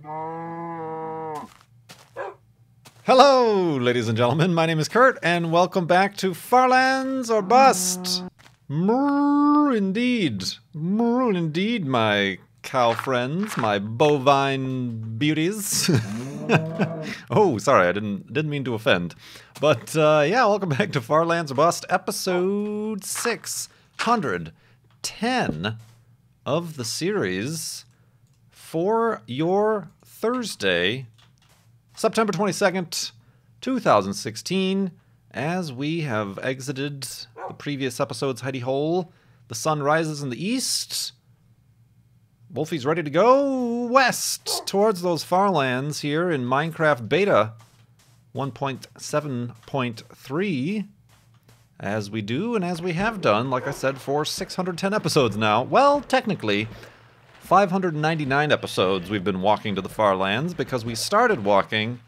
Hello, ladies and gentlemen. My name is Kurt, and welcome back to Farlands or Bust. Indeed, my cow friends, my bovine beauties. Oh, sorry, I didn't mean to offend. But yeah, welcome back to Farlands or Bust, episode 610 of the series for your Thursday, September 22nd, 2016, as we have exited the previous episode's hidey hole. The sun rises in the east. Wolfie's ready to go west towards those far lands here in Minecraft Beta 1.7.3, as we do and as we have done, like I said, for 610 episodes now. Well, technically, 599 episodes we've been walking to the far lands, because we started walking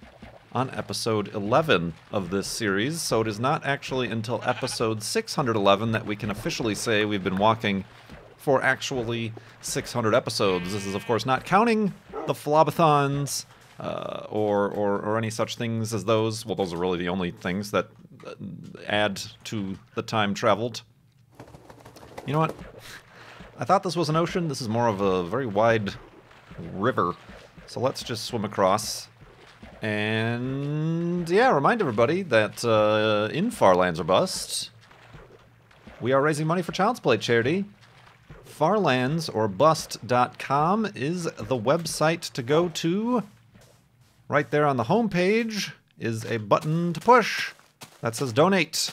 on episode 11 of this series, so it is not actually until episode 611 that we can officially say we've been walking for actually 600 episodes. This is, of course, not counting the flobathons or any such things as those. Well, those are really the only things that add to the time traveled. You know what? I thought this was an ocean. This is more of a very wide river. So let's just swim across. And yeah, remind everybody that in Farlands or Bust, we are raising money for Child's Play charity. Farlandsorbust.com is the website to go to. Right there on the home page is a button to push that says donate.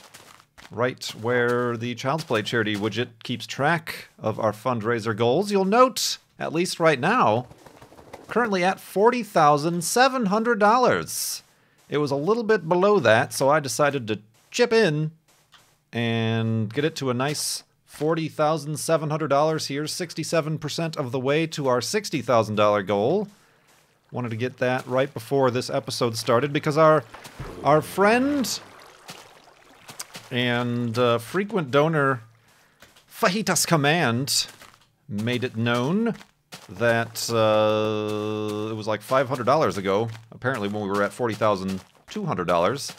Right where the Child's Play charity widget keeps track of our fundraiser goals. You'll note, at least right now, currently at $40,700. It was a little bit below that, so I decided to chip in and get it to a nice $40,700 here, 67% of the way to our $60,000 goal. Wanted to get that right before this episode started, because our friend and frequent donor Fajitas Command made it known that it was like $500 ago, apparently when we were at $40,200,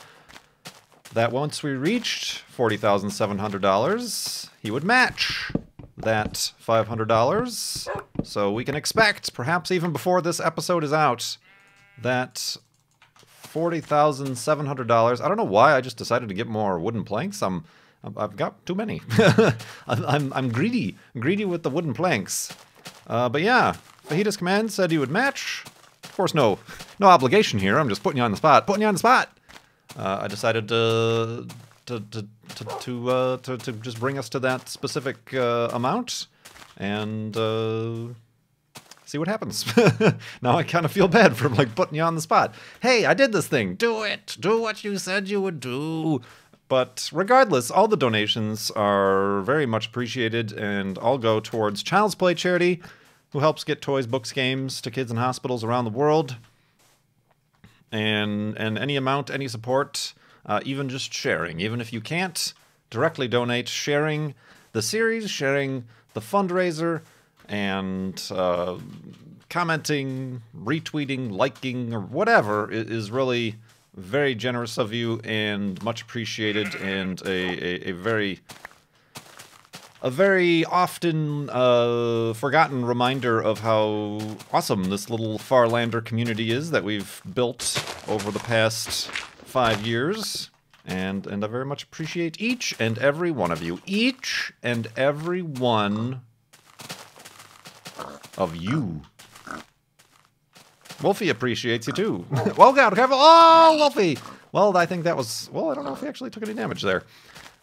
that once we reached $40,700, he would match that $500. So we can expect, perhaps even before this episode is out, that $40,700. I don't know why I just decided to get more wooden planks. I've got too many. I'm greedy with the wooden planks. But yeah, Fajitas Command said he would match. Of course, no obligation here. I'm just putting you on the spot. I decided to just bring us to that specific amount and see what happens. Now I kind of feel bad for like putting you on the spot. Hey, I did this thing. Do it. Do what you said you would do. But regardless, all the donations are very much appreciated, and all go towards Child's Play charity, who helps get toys, books, games to kids in hospitals around the world. And any amount, any support, even just sharing. Even if you can't directly donate, sharing the series, sharing the fundraiser, and commenting, retweeting, liking, or whatever is really very generous of you and much appreciated, and a very often forgotten reminder of how awesome this little Farlander community is that we've built over the past 5 years. And I very much appreciate each and every one of you. Each and every one of you. Wolfie appreciates you too. Well, God, careful. Oh, Wolfie! Well, I think that was... Well, I don't know if he actually took any damage there.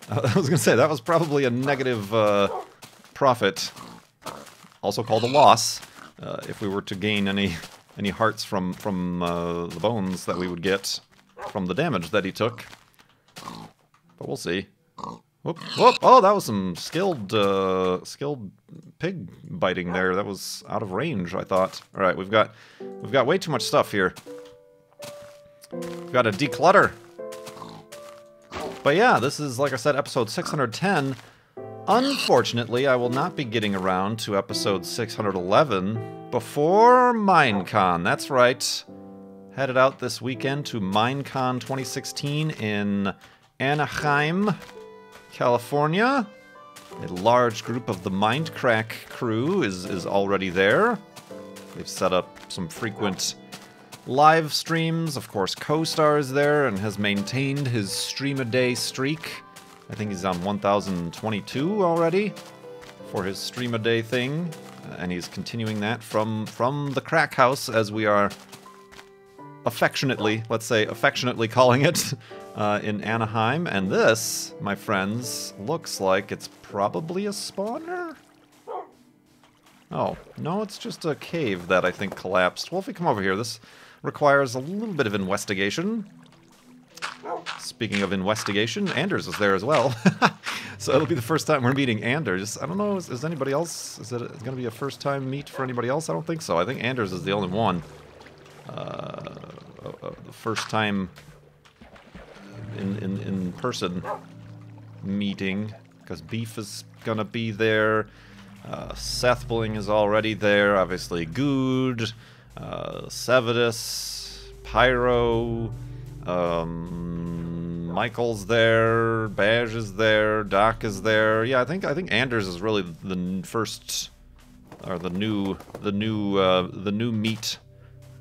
I was going to say, that was probably a negative profit, also called a loss, if we were to gain any hearts from the bones that we would get from the damage that he took. But we'll see. Whoop, whoop. Oh, that was some skilled pig biting there. That was out of range, I thought. All right, we've got way too much stuff here. We've got to declutter. But yeah, this is, like I said, episode 610. Unfortunately, I will not be getting around to episode 611 before Minecon. That's right. Headed out this weekend to Minecon 2016 in Anaheim, California. A large group of the Mindcrack crew is already there. They've set up some frequent live streams. Of course, Co-Star is there and has maintained his stream-a-day streak. I think he's on 1022 already for his stream-a-day thing. And he's continuing that from the crack house, as we are affectionately, let's say affectionately calling it, in Anaheim. And this, my friends, looks like it's probably a spawner? Oh, no, it's just a cave that I think collapsed. Well, if we come over here, this requires a little bit of investigation. Speaking of investigation, Anders is there as well. So it'll be the first time we're meeting Anders. I don't know, is anybody else? Is it going to be a first time meet for anybody else? I don't think so. I think Anders is the only one. The first time in person meeting, because Beef is going to be there. Sethbling is already there. Obviously, Good, Sevidus, Pyro. Michael's there, Baj is there, Doc is there. Yeah, I think Anders is really the first, or the new meat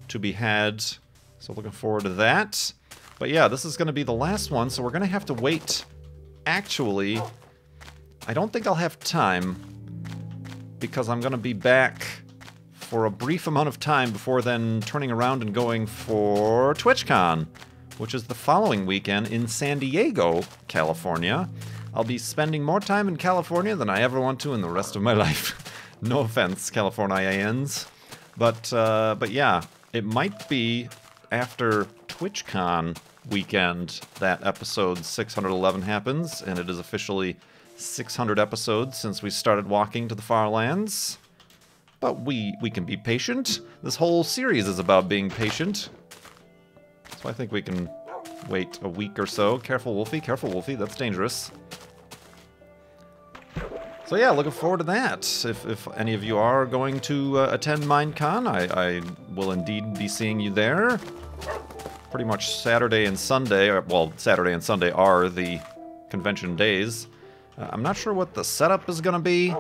to be had. So looking forward to that. But yeah, this is going to be the last one, so we're going to have to wait. Actually, I don't think I'll have time because I'm going to be back for a brief amount of time before then turning around and going for TwitchCon, which is the following weekend in San Diego, California. I'll be spending more time in California than I ever want to in the rest of my life. No offense, Californians. But yeah, it might be after TwitchCon weekend that episode 611 happens, and it is officially 600 episodes since we started walking to the far lands. But we can be patient. This whole series is about being patient. So I think we can wait a week or so. Careful, Wolfie, that's dangerous. So yeah, looking forward to that. If any of you are going to attend Minecon, I will indeed be seeing you there. Pretty much Saturday and Sunday, well, Saturday and Sunday are the convention days. I'm not sure what the setup is going to be.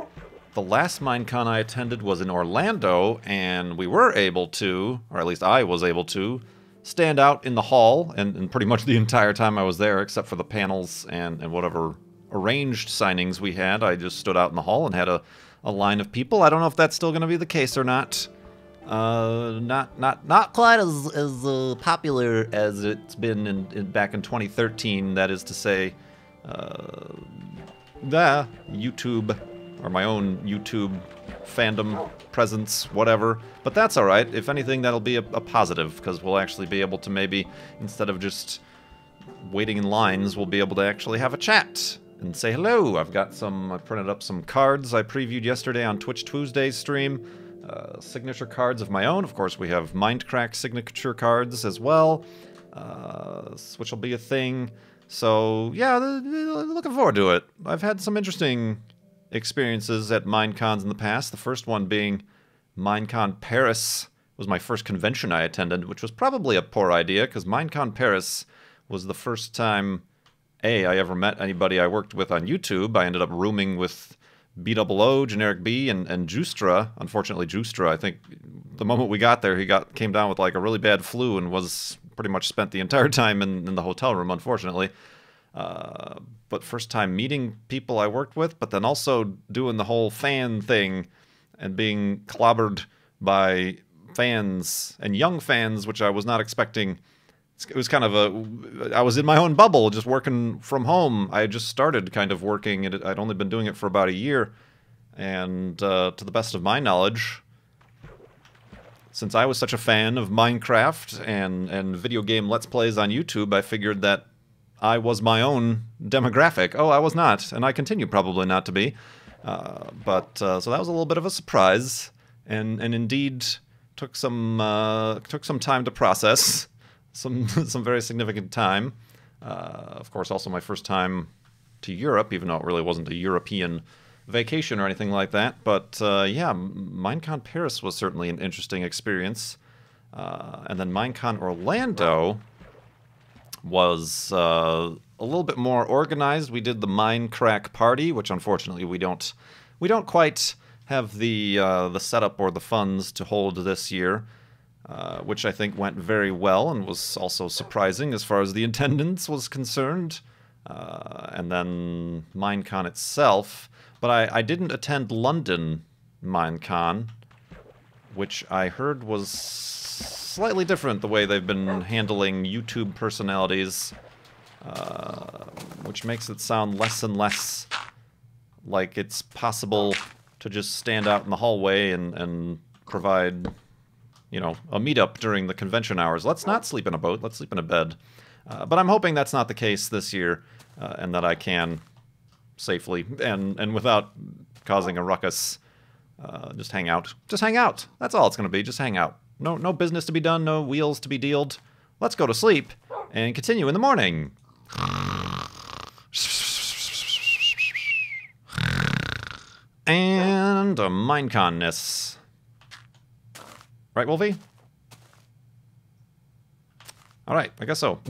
The last Minecon I attended was in Orlando, and we were able to, or at least I was able to, stand out in the hall, and pretty much the entire time I was there, except for the panels and whatever arranged signings we had. I just stood out in the hall and had a line of people. I don't know if that's still going to be the case or not. Not quite as popular as it's been back in 2013. That is to say, the YouTube, or my own YouTube fandom presence, whatever. But that's alright. If anything, that'll be a positive, because we'll actually be able to maybe, instead of just waiting in lines, we'll be able to actually have a chat and say hello. I printed up some cards I previewed yesterday on Twitch Tuesday's stream. Signature cards of my own. Of course, we have Mindcrack signature cards as well, which will be a thing. So, yeah, looking forward to it. I've had some interesting experiences at Minecons in the past. The first one being Minecon Paris was my first convention I attended, which was probably a poor idea, because Minecon Paris was the first time, I ever met anybody I worked with on YouTube. I ended up rooming with BOO, Generic B, and Justra. Unfortunately, Justra, I think the moment we got there, he came down with like a really bad flu and was pretty much spent the entire time in the hotel room, unfortunately. But first time meeting people I worked with, but then also doing the whole fan thing and being clobbered by fans and young fans, which I was not expecting. It was kind of I was in my own bubble, just working from home. I had just started kind of working, and I'd only been doing it for about a year. And to the best of my knowledge, since I was such a fan of Minecraft and video game Let's Plays on YouTube, I figured that I was my own demographic. Oh, I was not, and I continue probably not to be. So that was a little bit of a surprise, and indeed took some time to process, some very significant time. Of course, also my first time to Europe, even though it really wasn't a European vacation or anything like that. But yeah, Minecon Paris was certainly an interesting experience. And then Minecon Orlando was a little bit more organized. We did the Mindcrack party, which unfortunately we don't quite have the setup or the funds to hold this year, which I think went very well and was also surprising as far as the attendance was concerned. And then Minecon itself, but I didn't attend London Minecon, which I heard was slightly different the way they've been handling YouTube personalities, which makes it sound less and less like it's possible to just stand out in the hallway and provide, you know, a meetup during the convention hours. Let's not sleep in a boat, let's sleep in a bed. But I'm hoping that's not the case this year, and that I can safely and without causing a ruckus just hang out. Just hang out. That's all it's going to be. Just hang out. No business to be done, no wheels to be dealed. Let's go to sleep and continue in the morning. And a Minecon-ness. Right, Wolfie? All right, I guess so.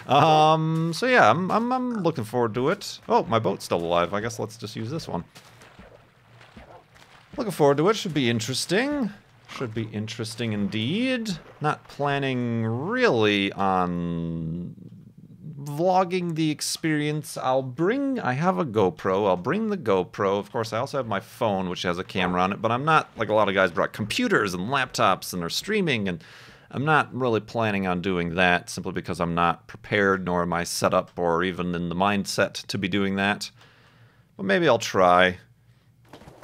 So yeah, I'm looking forward to it. Oh, my boat's still alive. I guess let's just use this one. Looking forward to it. Should be interesting. Should be interesting indeed. Not planning really on vlogging the experience. I have a GoPro. I'll bring the GoPro. Of course, I also have my phone, which has a camera on it, but I'm not like a lot of guys brought computers and laptops and are streaming, and I'm not really planning on doing that simply because I'm not prepared, nor am I set up or even in the mindset to be doing that. But maybe I'll try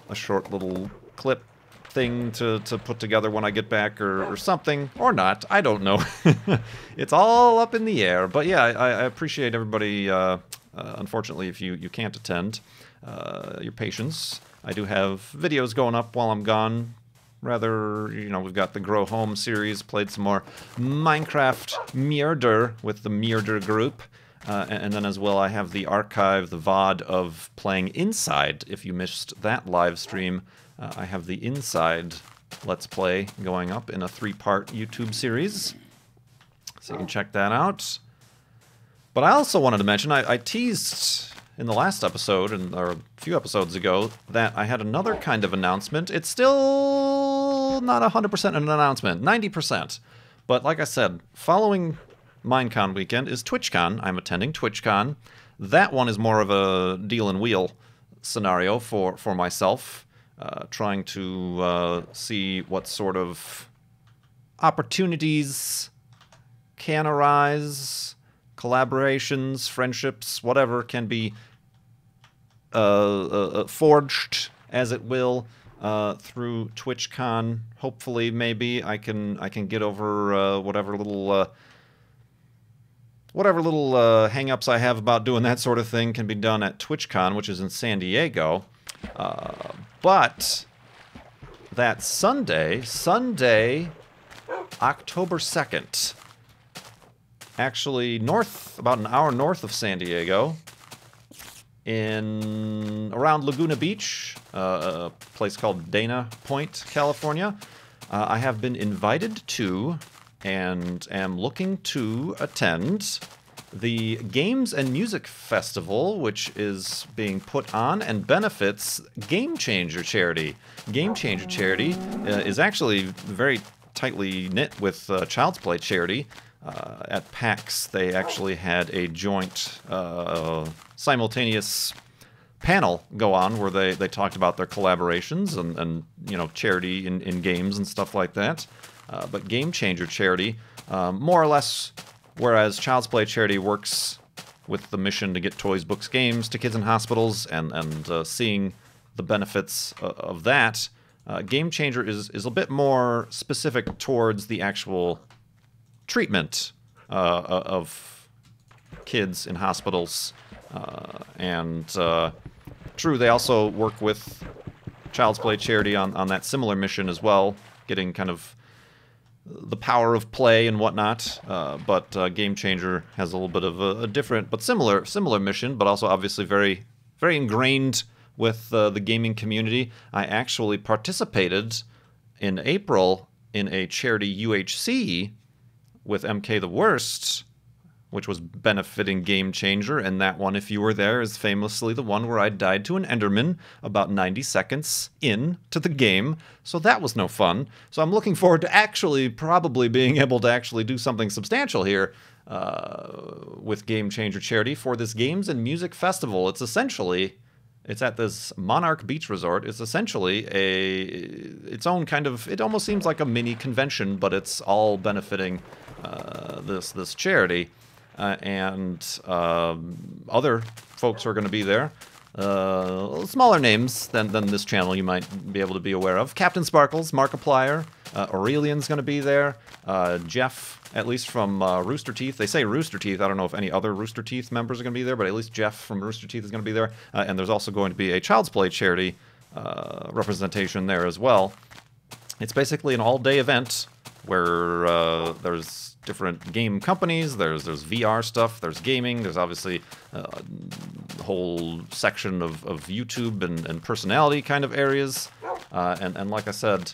a short little clip thing to put together when I get back or something, or not. I don't know. It's all up in the air. But yeah, I appreciate everybody, unfortunately, if you can't attend, your patience. I do have videos going up while I'm gone. Rather, you know, we've got the Grow Home series, played some more Minecraft Murder with the Murder group. And then as well, I have the archive, the VOD of playing Inside. If you missed that live stream, I have the Inside Let's Play going up in a 3-part YouTube series. So you can check that out. But I also wanted to mention, I teased in the last episode, or a few episodes ago, that I had another kind of announcement. It's still not 100% an announcement, 90%. But like I said, following Minecon weekend is TwitchCon. I'm attending TwitchCon. That one is more of a deal and wheel scenario for myself, trying to see what sort of opportunities can arise, collaborations, friendships, whatever can be forged, as it will, through TwitchCon. Hopefully, maybe I can get over whatever little hang-ups I have about doing that sort of thing can be done at TwitchCon, which is in San Diego. But that Sunday, October 2nd, actually about an hour north of San Diego, around Laguna Beach, a place called Dana Point, California, I have been invited to and am looking to attend the Games and Music Festival, which is being put on and benefits Game Changer charity. Game Changer charity is actually very tightly knit with Child's Play charity. At PAX, they actually had a joint simultaneous panel go on where they talked about their collaborations and you know, charity in games and stuff like that. But Game Changer charity, more or less, whereas Child's Play charity works with the mission to get toys, books, games to kids in hospitals and seeing the benefits of that, Game Changer is a bit more specific towards the actual treatment of kids in hospitals. True, they also work with Child's Play charity on that similar mission as well, getting kind of the power of play and whatnot, but Game Changer has a little bit of a different but similar mission, but also obviously very, very ingrained with the gaming community. I actually participated in April in a charity UHC with MK the Worst, which was benefiting Game Changer, and that one, if you were there, is famously the one where I died to an Enderman about 90 seconds into the game, so that was no fun. So I'm looking forward to actually probably being able to actually do something substantial here with Game Changer Charity for this Games and Music Festival. It's at this Monarch Beach Resort. It's essentially its own kind of, it almost seems like a mini convention, but it's all benefiting this charity. And other folks are going to be there. Smaller names than this channel you might be able to be aware of. Captain Sparkles, Markiplier, Aurelian's going to be there. Jeff, at least from Rooster Teeth. They say Rooster Teeth. I don't know if any other Rooster Teeth members are going to be there, but at least Jeff from Rooster Teeth is going to be there. And there's also going to be a Child's Play charity representation there as well. It's basically an all-day event where there's different game companies, there's VR stuff, there's gaming, there's obviously a whole section of YouTube and personality kind of areas. And like I said,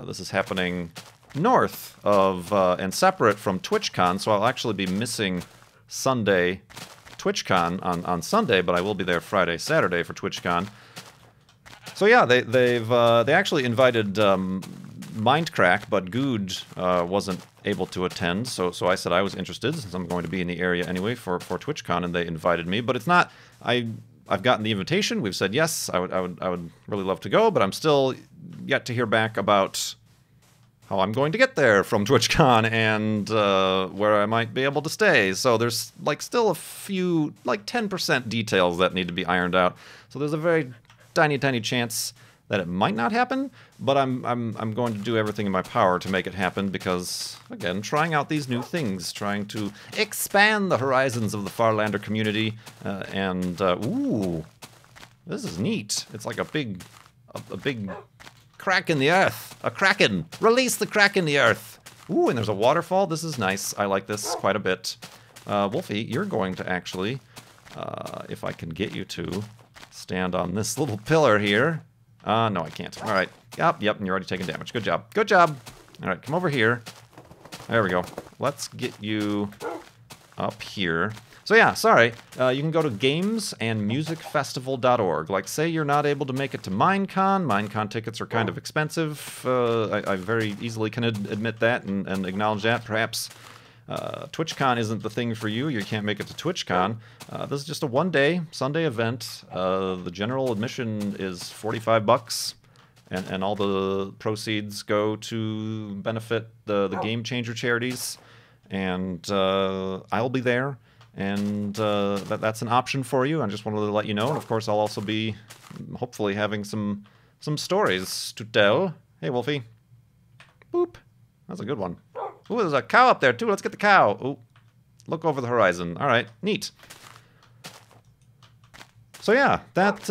this is happening north of and separate from TwitchCon, so I'll actually be missing Sunday TwitchCon on Sunday, but I will be there Friday, Saturday for TwitchCon. So yeah, they actually invited Mindcrack, but Good wasn't able to attend, so I said I was interested since I'm going to be in the area anyway for TwitchCon, and they invited me. But it's not. I've gotten the invitation. We've said yes. I would really love to go, but I'm still yet to hear back about how I'm going to get there from TwitchCon and where I might be able to stay. So there's like still a few 10% details that need to be ironed out. So there's a very tiny chance that it might not happen, but I'm going to do everything in my power to make it happen because, again, trying out these new things, trying to expand the horizons of the Farlander community, ooh, this is neat. It's like a big crack in the earth. A kraken. Release the crack in the earth. Ooh, and there's a waterfall. This is nice. I like this quite a bit. Wolfie, you're going to actually, if I can get you to, stand on this little pillar here. No, I can't. All right. Yep, and you're already taking damage. Good job. Good job. All right, come over here. There we go. Let's get you up here. So yeah, sorry. You can go to gamesandmusicfestival.org. Like, say you're not able to make it to Minecon. Minecon tickets are kind of expensive. I very easily can admit that and acknowledge that. Perhaps TwitchCon isn't the thing for you. You can't make it to TwitchCon. This is just a one-day Sunday event. The general admission is $45, and all the proceeds go to benefit the Game Changer charities. And I'll be there, and that's an option for you. I just wanted to let you know. And of course, I'll also be hopefully having some stories to tell. Hey, Wolfie. Boop. That's a good one. Ooh, there's a cow up there, too. Let's get the cow. Ooh, look over the horizon. All right, neat. So yeah, that's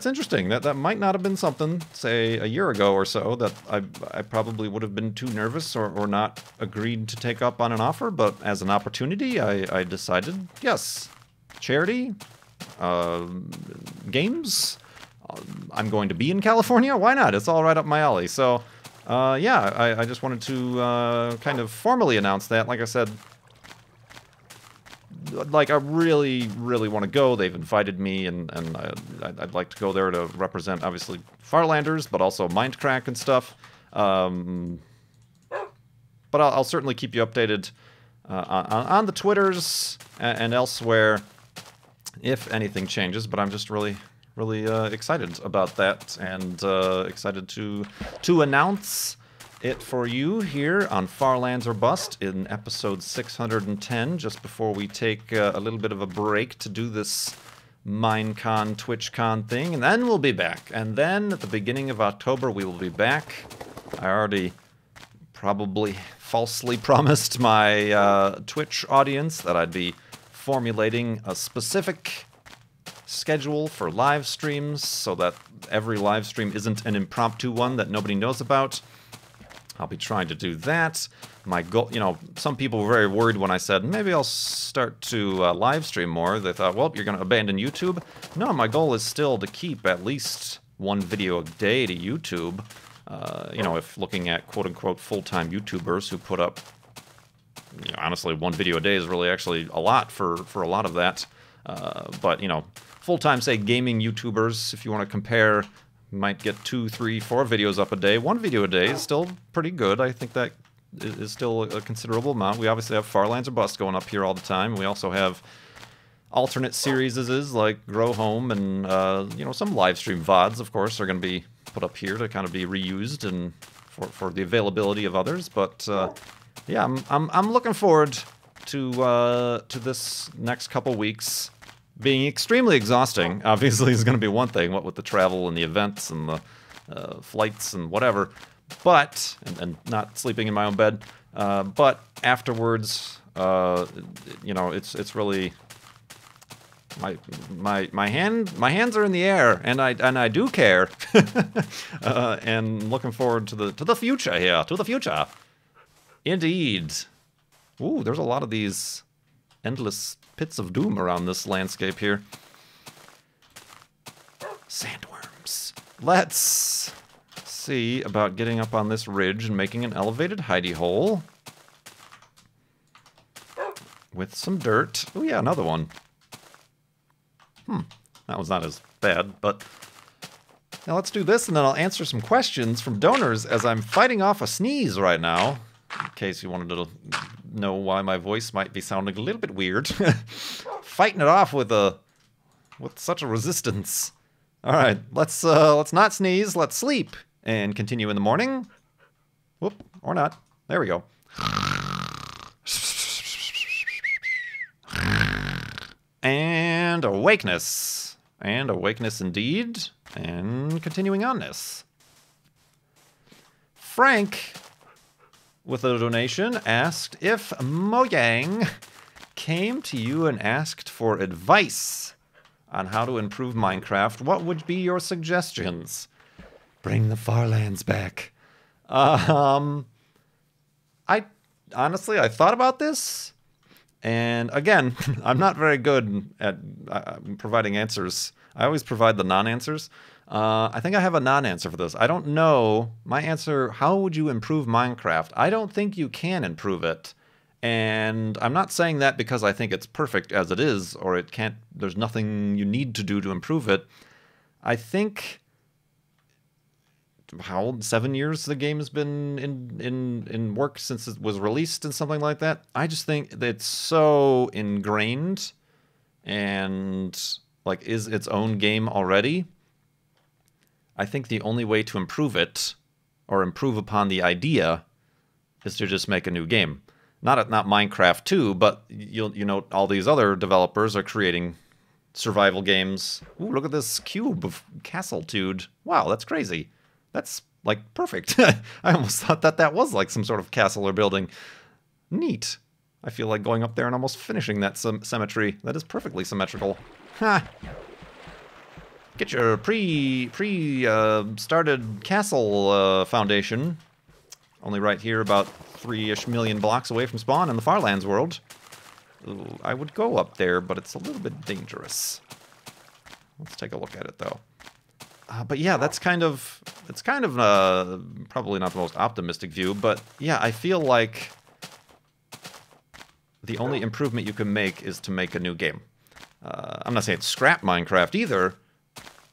interesting. That might not have been something, say, a year ago or so, that I probably would have been too nervous or not agreed to take up on an offer. But as an opportunity, I decided, yes, charity, games. I'm going to be in California. Why not? It's all right up my alley. So. Yeah, I just wanted to kind of formally announce that. Like I said, like I really want to go. They've invited me, and I'd like to go there to represent, obviously, Farlanders, but also Mindcrack and stuff. But I'll certainly keep you updated on the Twitters and elsewhere if anything changes. But I'm just really excited about that, and excited to announce it for you here on Farlands or Bust in episode 610, just before we take a little bit of a break to do this Minecon, TwitchCon thing, and then we'll be back. And then at the beginning of October, we will be back. I already probably falsely promised my Twitch audience that I'd be formulating a specific schedule for live streams so that every live stream isn't an impromptu one that nobody knows about. I'll be trying to do that. My goal, you know, some people were very worried when I said, maybe I'll start to live stream more. They thought, well, you're going to abandon YouTube. No, my goal is still to keep at least one video a day to YouTube. You know, if looking at quote-unquote full-time YouTubers who put up, you know, honestly, one video a day is really actually a lot for a lot of that. But, you know, full-time, say, gaming YouTubers, if you want to compare, might get 2, 3, 4 videos up a day. 1 video a day is still pretty good. I think that is still a considerable amount. We obviously have Farlands or Bust going up here all the time. We also have alternate series like Grow Home and, you know, some live stream VODs, of course, are going to be put up here to kind of be reused and for the availability of others. But, yeah, I'm looking forward to this next couple weeks. Being extremely exhausting, obviously, is going to be one thing, what with the travel and the events and the flights and whatever, but, and not sleeping in my own bed, but afterwards, you know, it's really, my hands are in the air, and I do care, and looking forward to the future here, to the future. Indeed. Ooh, there's a lot of these endless pits of doom around this landscape here. Sandworms. Let's see about getting up on this ridge and making an elevated hidey hole. With some dirt. Oh yeah, another one. That was not as bad, but... Now let's do this, and then I'll answer some questions from donors as I'm fighting off a sneeze right now. In case you wanted to know why my voice might be sounding a little bit weird. Fighting it off with such a resistance. All right, let's not sneeze. Let's sleep and continue in the morning. Whoop, or not. There we go. And awakeness. And awakeness indeed. And continuing on this. Frank, with a donation, asked if Mojang came to you and asked for advice on how to improve Minecraft, what would be your suggestions? Bring the Farlands back. I honestly, I thought about this, and again, I'm not very good at providing answers. I always provide the non-answers. I think I have a non-answer for this. I don't know. My answer, how would you improve Minecraft? I don't think you can improve it. And I'm not saying that because I think it's perfect as it is, or it can't, there's nothing you need to do to improve it. I think, how old, 7 years the game has been in work since it was released and something like that. I just think that it's so ingrained and like is its own game already. I think the only way to improve it, or improve upon the idea, is to just make a new game. Not Minecraft 2, but you know, all these other developers are creating survival games. Ooh, look at this cube of Castlitude. Wow, that's crazy. That's, like, perfect. I almost thought that was, like, some sort of castle or building. Neat. I feel like going up there and almost finishing that symmetry. That is perfectly symmetrical. Ha! Get your started castle foundation. Only right here, about 3-ish million blocks away from spawn in the Farlands world. Ooh, I would go up there, but it's a little bit dangerous. Let's take a look at it, though. But yeah, it's kind of probably not the most optimistic view, but yeah, I feel like the only improvement you can make is to make a new game. I'm not saying scrap Minecraft either,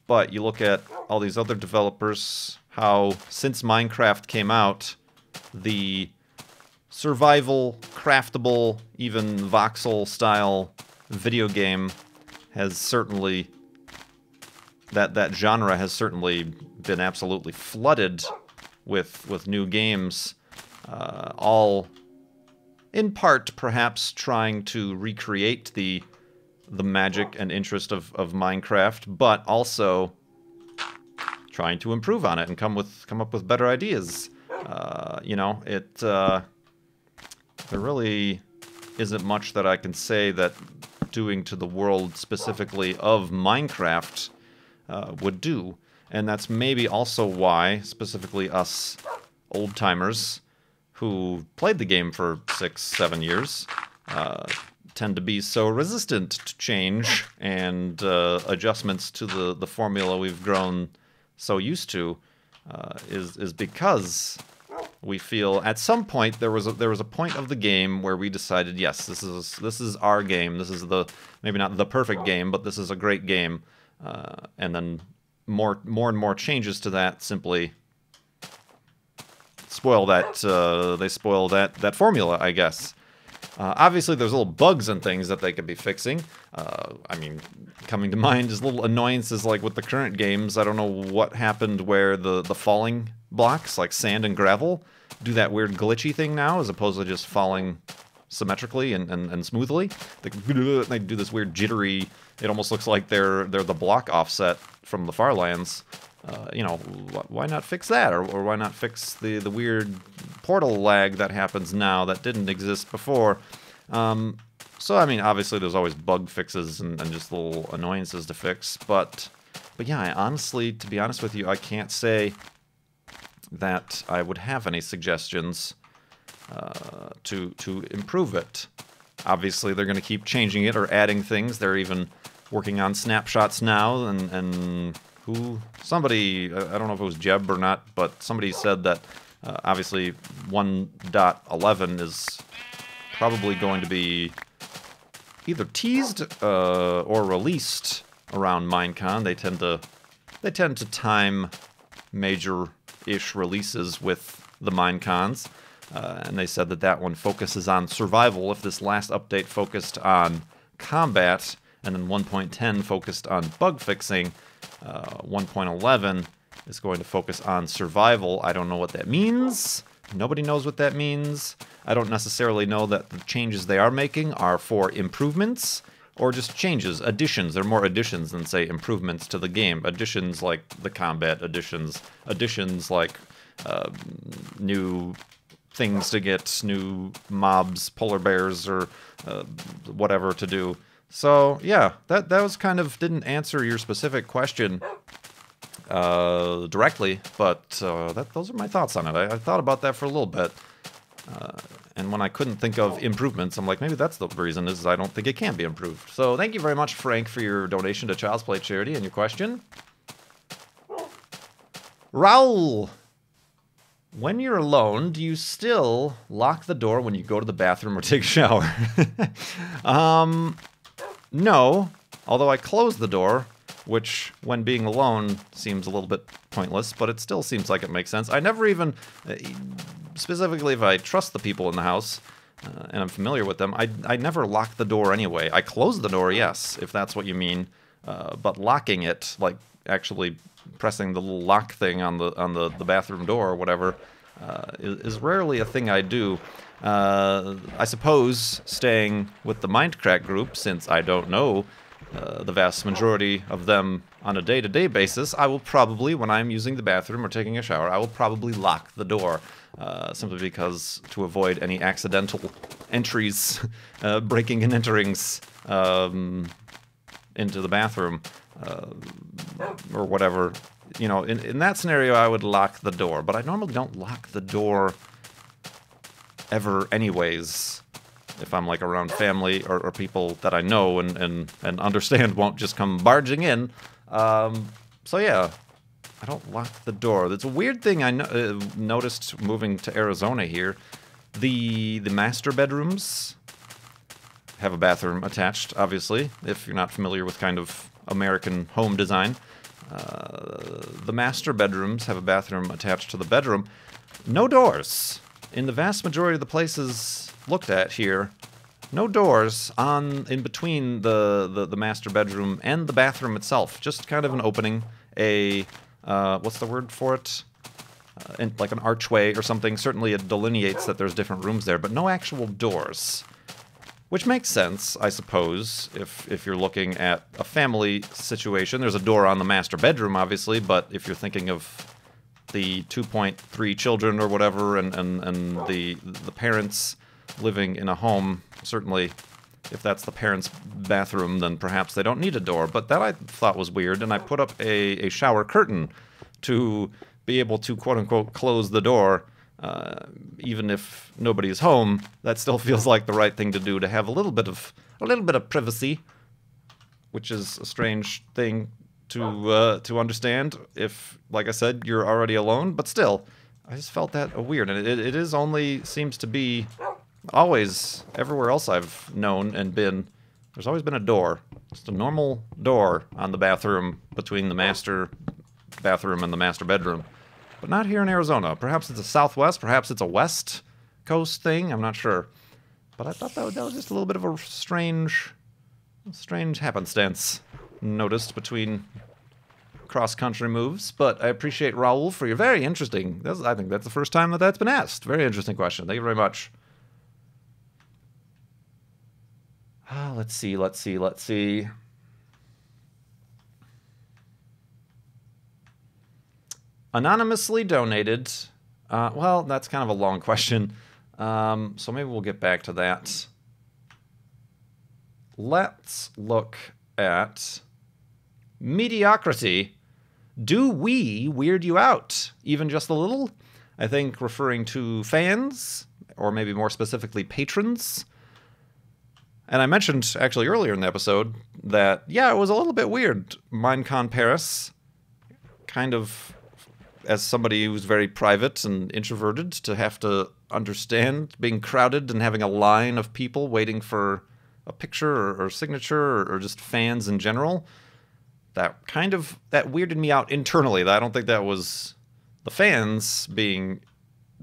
but you look at all these other developers, how since Minecraft came out, the survival, craftable, even voxel-style video game has certainly, that genre has certainly been absolutely flooded with new games, all in part perhaps trying to recreate the magic and interest of Minecraft, but also trying to improve on it and come up with better ideas. You know, there really isn't much that I can say that doing to the world specifically of Minecraft would do. And that's maybe also why, specifically us old-timers who played the game for 6, 7 years tend to be so resistant to change and adjustments to the formula we've grown so used to is because we feel at some point there was a point of the game where we decided, yes, this is our game. This is maybe not the perfect game, but this is a great game. And then more and more changes to that simply spoil that. They spoil that formula, I guess. Obviously, there's little bugs and things that they could be fixing. I mean, coming to mind is little annoyances like with the current games. I don't know what happened where the falling blocks, like sand and gravel, do that weird glitchy thing now as opposed to just falling symmetrically and smoothly. They do this weird jittery. It almost looks like they're the block offset from the Farlands. You know, why not fix that? Or why not fix the weird portal lag that happens now that didn't exist before? So, I mean, obviously there's always bug fixes and just little annoyances to fix. But yeah, I honestly, to be honest with you, I can't say that I would have any suggestions to improve it. Obviously, they're going to keep changing it or adding things. They're even working on snapshots now, and somebody, I don't know if it was Jeb or not, but somebody said that obviously 1.11 is probably going to be either teased or released around Minecon. They tend to time major-ish releases with the Minecons, and they said that one focuses on survival. If this last update focused on combat, and then 1.10 focused on bug fixing, 1.11 is going to focus on survival. I don't know what that means. Nobody knows what that means. I don't necessarily know that the changes they are making are for improvements or just changes, additions. They're more additions than, say, improvements to the game. Additions like the combat additions. Additions like new things to get, new mobs, polar bears, or whatever to do. So, yeah, that was kind of, didn't answer your specific question directly, but those are my thoughts on it. I thought about that for a little bit, and when I couldn't think of improvements, I'm like, maybe that's the reason, is I don't think it can be improved. So thank you very much, Frank, for your donation to Child's Play Charity and your question. Raul! When you're alone, do you still lock the door when you go to the bathroom or take a shower? No, although I close the door, which, when being alone, seems a little bit pointless, but it still seems like it makes sense. I never even, specifically if I trust the people in the house, and I'm familiar with them, I never lock the door anyway. I close the door, yes, if that's what you mean, but locking it, like actually pressing the little lock thing on the bathroom door or whatever, is rarely a thing I do. I suppose staying with the Mindcrack group, since I don't know the vast majority of them on a day-to-day basis, I will probably, when I'm using the bathroom or taking a shower, I will probably lock the door, simply because to avoid any accidental entries, breaking and enterings into the bathroom, or whatever. You know, in that scenario, I would lock the door, but I normally don't lock the door ever anyways, if I'm like around family or people that I know and understand won't just come barging in. So yeah, I don't lock the door. It's a weird thing I noticed moving to Arizona here. The master bedrooms have a bathroom attached, obviously, if you're not familiar with kind of American home design. The master bedrooms have a bathroom attached to the bedroom. No doors. In the vast majority of the places looked at here, no doors in between the master bedroom and the bathroom itself. Just kind of an opening, what's the word for it? Like an archway or something. Certainly it delineates that there's different rooms there, but no actual doors. Which makes sense, I suppose, if you're looking at a family situation. There's a door on the master bedroom, obviously, but if you're thinking of the 2.3 children or whatever, and the parents living in a home, certainly if that's the parents' bathroom, then perhaps they don't need a door. But that I thought was weird, and I put up a shower curtain to be able to, quote-unquote, close the door Even if nobody is home, that still feels like the right thing to do, to have a little bit of privacy, which is a strange thing to understand if, like I said, you're already alone. But still, I just felt that weird, and it is only seems to be always everywhere else I've known and been. There's always been a door, just a normal door on the bathroom between the master bathroom and the master bedroom. But not here in Arizona. Perhaps it's a Southwest, perhaps it's a West Coast thing, I'm not sure. But I thought that was just a little bit of a strange happenstance noticed between cross-country moves. But I appreciate Raul for your very interesting, I think that's the first time that's been asked. Very interesting question. Thank you very much. Let's see. Anonymously donated. Well, that's kind of a long question. So maybe we'll get back to that. Let's look at mediocrity. Do we weird you out? Even just a little? I think referring to fans, or maybe more specifically patrons. And I mentioned actually earlier in the episode that, yeah, it was a little bit weird. Minecon Paris, kind of, as somebody who's very private and introverted, to have to understand being crowded and having a line of people waiting for a picture or signature or just fans in general. That weirded me out internally. I don't think that was the fans being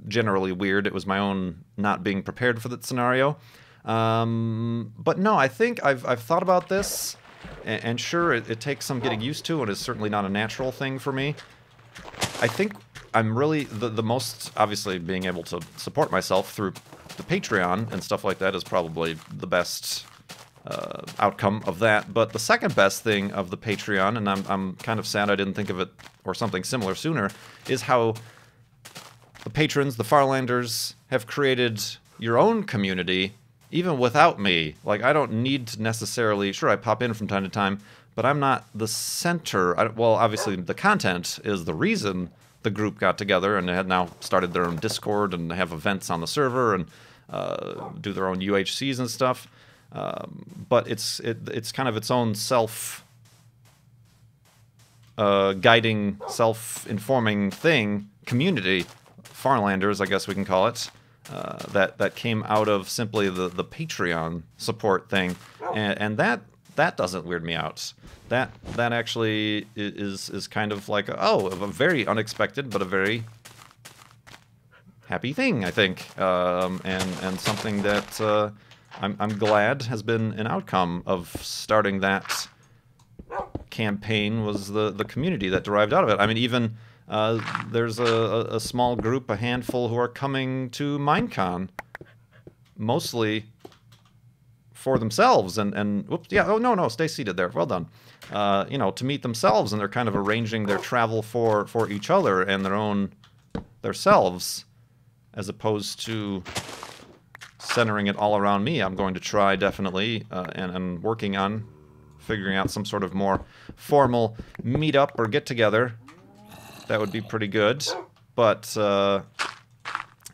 generally weird. It was my own not being prepared for that scenario. But no, I think I've thought about this, and sure, it takes some getting used to, and it's certainly not a natural thing for me. I think I'm really, the most, obviously, being able to support myself through the Patreon and stuff like that is probably the best outcome of that. But the second best thing of the Patreon, and I'm kind of sad I didn't think of it or something similar sooner, is how the patrons, the Farlanders, have created your own community even without me. Like, I don't need to necessarily, sure, I pop in from time to time, but I'm not the center. Well, obviously, the content is the reason the group got together and had now started their own Discord and have events on the server and do their own UHCs and stuff. But it's kind of its own self-guiding, self-informing thing, community, Farlanders, I guess we can call it. That came out of simply the Patreon support thing, and that doesn't weird me out. That actually is kind of like a very unexpected but a very happy thing, I think, and something that I'm glad has been an outcome of starting that campaign was the community that derived out of it. I mean, even. There's a small group, a handful, who are coming to Minecon, mostly for themselves, and whoops, yeah, oh, no, stay seated there, well done. To meet themselves, and they're kind of arranging their travel for each other and their selves, as opposed to centering it all around me. I'm going to try, definitely, and working on figuring out some sort of more formal meetup or get-together. That would be pretty good, but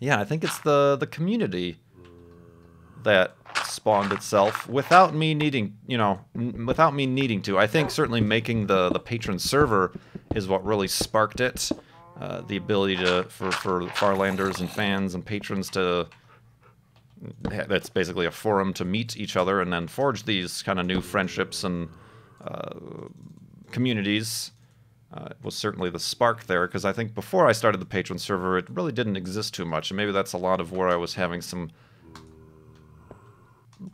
yeah, I think it's the community that spawned itself without me needing, to. I think certainly making the patron server is what really sparked it. The ability for Farlanders and fans and patrons to, that's basically a forum to meet each other and then forge these kind of new friendships and communities. Was certainly the spark there, because I think before I started the patron server, it really didn't exist too much, and maybe that's a lot of where I was having some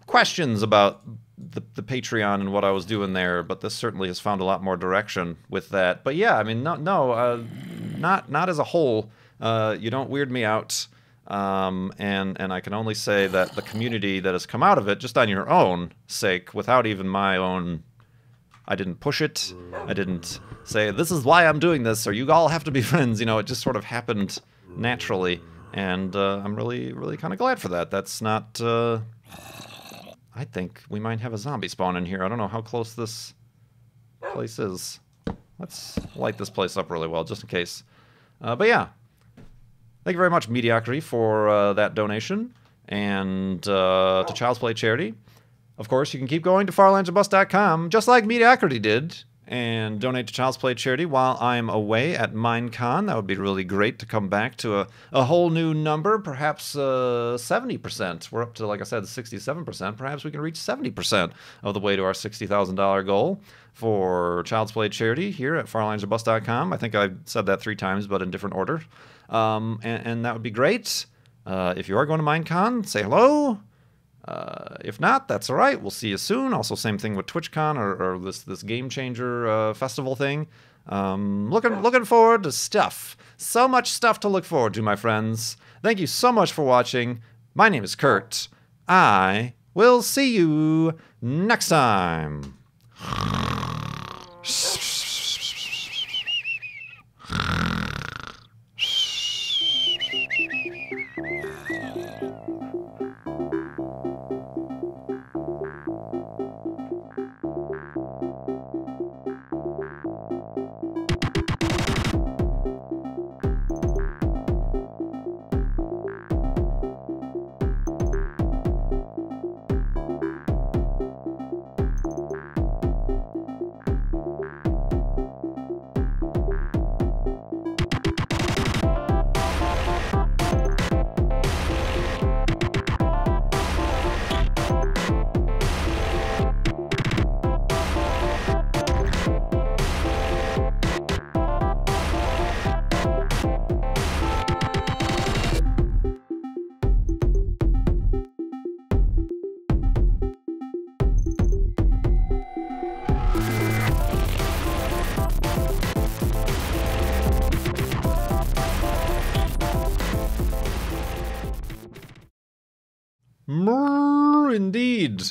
questions about the Patreon and what I was doing there, but this certainly has found a lot more direction with that. But yeah, I mean, not as a whole. You don't weird me out, and I can only say that the community that has come out of it, just on your own sake, without even my own, I didn't push it, I didn't say, this is why I'm doing this, or you all have to be friends, it just sort of happened naturally, and I'm really, really kind of glad for that. That's not, I think we might have a zombie spawn in here. I don't know how close this place is. Let's light this place up really well, just in case. But yeah, Thank you very much, Mediocrity, for that donation, and to Child's Play Charity. Of course, you can keep going to farlandsandbus.com, just like Mediocrity did, and donate to Child's Play Charity while I'm away at Minecon. That would be really great to come back to a whole new number, perhaps 70%. We're up to, like I said, 67%. Perhaps we can reach 70% of the way to our $60,000 goal for Child's Play Charity here at farlandsandbus.com. I think I said that 3 times, but in different order. And that would be great. If you are going to Minecon, say hello. If not, that's all right. We'll see you soon. Also, same thing with TwitchCon or this Game Changer festival thing. Looking forward to stuff. So much stuff to look forward to, my friends. Thank you so much for watching. My name is Kurt. I will see you next time. Indeed.